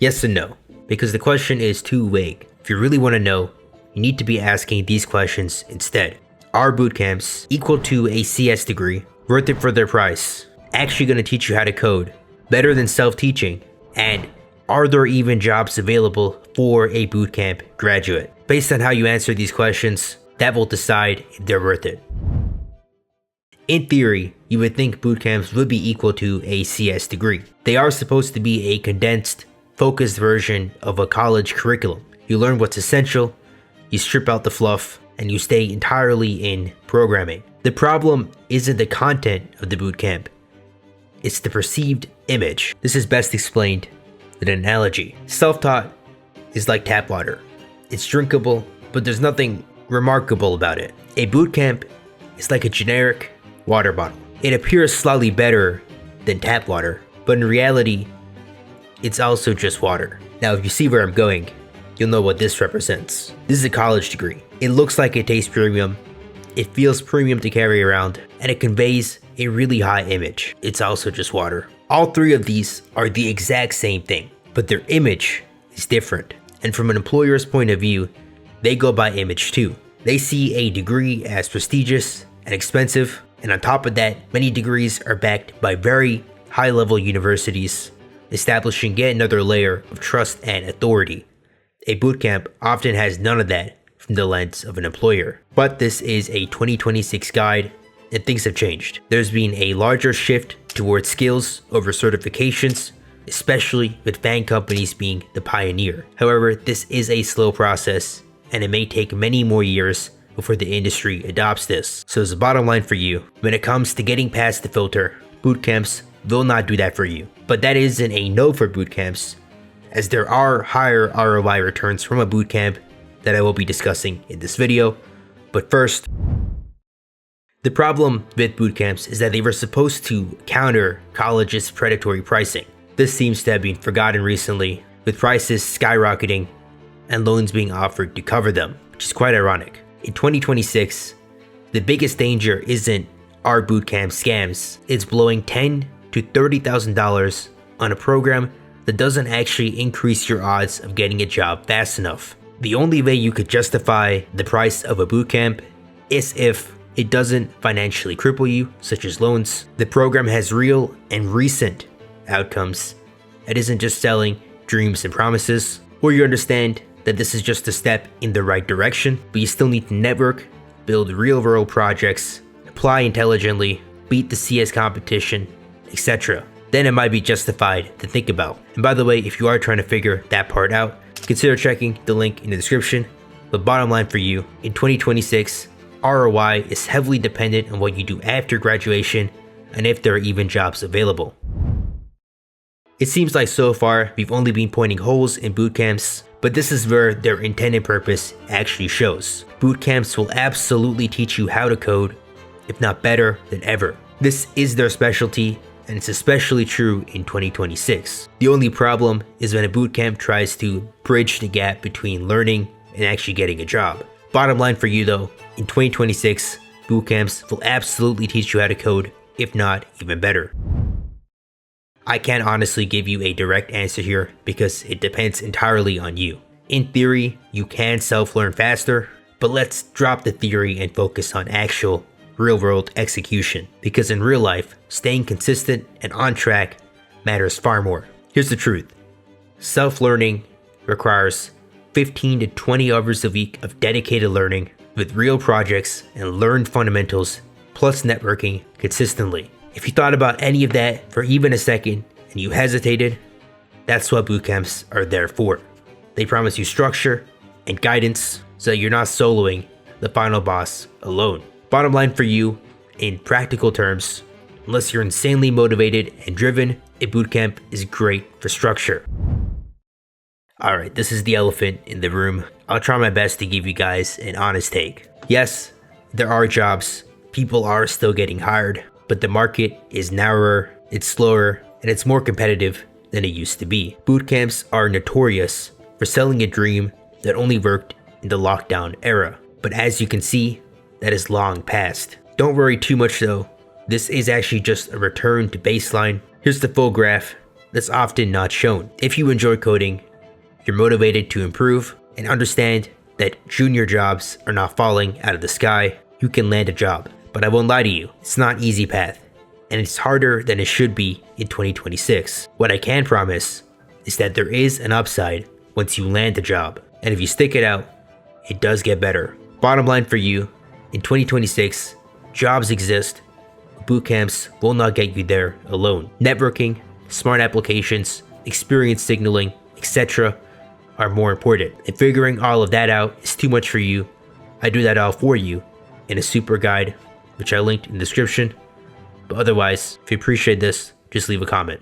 Yes and no, because the question is too vague. If you really want to know, you need to be asking these questions instead. Are bootcamps equal to a CS degree, worth it for their price, actually going to teach you how to code, better than self-teaching, and are there even jobs available for a bootcamp graduate? Based on how you answer these questions, that will decide if they're worth it. In theory, you would think bootcamps would be equal to a CS degree. They are supposed to be a condensed, focused version of a college curriculum. You learn what's essential, you strip out the fluff, and you stay entirely in programming. The problem isn't the content of the bootcamp, it's the perceived image. This is best explained with an analogy. Self-taught is like tap water. It's drinkable, but there's nothing remarkable about it. A bootcamp is like a generic water bottle. It appears slightly better than tap water, but in reality, it's also just water. Now, if you see where I'm going, you'll know what this represents. This is a college degree. It looks like it tastes premium, it feels premium to carry around, and it conveys a really high image. It's also just water. All three of these are the exact same thing, but their image is different. And from an employer's point of view, they go by image too. They see a degree as prestigious and expensive, and on top of that, many degrees are backed by very high-level universities, establishing yet another layer of trust and authority. A bootcamp often has none of that from the lens of an employer. But this is a 2026 guide, and things have changed. There's been a larger shift towards skills over certifications, especially with FAANG companies being the pioneer. However, this is a slow process, and it may take many more years before the industry adopts this. So as a bottom line for you, when it comes to getting past the filter, bootcamps will not do that for you. But that isn't a no for bootcamps, as there are higher ROI returns from a bootcamp that I will be discussing in this video. But first, the problem with bootcamps is that they were supposed to counter college's predatory pricing. This seems to have been forgotten recently, with prices skyrocketing and loans being offered to cover them, which is quite ironic. In 2026, the biggest danger isn't our bootcamp scams, it's blowing $10,000 to $30,000 on a program that doesn't actually increase your odds of getting a job fast enough. The only way you could justify the price of a bootcamp is if it doesn't financially cripple you, such as loans. The program has real and recent outcomes. It isn't just selling dreams and promises. Or you understand that this is just a step in the right direction, but you still need to network, build real-world projects, apply intelligently, beat the CS competition, etc. Then it might be justified to think about. And by the way, if you are trying to figure that part out, consider checking the link in the description. But bottom line for you, in 2026, ROI is heavily dependent on what you do after graduation and if there are even jobs available. It seems like so far we've only been pointing holes in bootcamps, but this is where their intended purpose actually shows. Bootcamps will absolutely teach you how to code, if not better than ever. This is their specialty, and it's especially true in 2026. The only problem is when a bootcamp tries to bridge the gap between learning and actually getting a job. Bottom line for you though, in 2026, bootcamps will absolutely teach you how to code, if not even better. I can't honestly give you a direct answer here because it depends entirely on you. In theory, you can self-learn faster, but let's drop the theory and focus on actual real-world execution, because in real life, staying consistent and on track matters far more. Here's the truth. Self-learning requires 15 to 20 hours a week of dedicated learning with real projects and learned fundamentals, plus networking consistently. If you thought about any of that for even a second and you hesitated, that's what bootcamps are there for. They promise you structure and guidance so that you're not soloing the final boss alone. Bottom line for you, in practical terms, unless you're insanely motivated and driven, a bootcamp is great for structure. Alright, this is the elephant in the room. I'll try my best to give you guys an honest take. Yes, there are jobs, people are still getting hired, but the market is narrower, it's slower, and it's more competitive than it used to be. Bootcamps are notorious for selling a dream that only worked in the lockdown era. But as you can see, that is long past. Don't worry too much though, this is actually just a return to baseline. Here's the full graph that's often not shown. If you enjoy coding, you're motivated to improve, and understand that junior jobs are not falling out of the sky, you can land a job. But I won't lie to you, it's not an easy path, and it's harder than it should be in 2026. What I can promise is that there is an upside once you land the job, and if you stick it out, it does get better. Bottom line for you, in 2026, jobs exist, but bootcamps will not get you there alone. Networking, smart applications, experience signaling, etc. are more important. If figuring all of that out is too much for you, I do that all for you in a super guide, which I linked in the description. But otherwise, if you appreciate this, just leave a comment.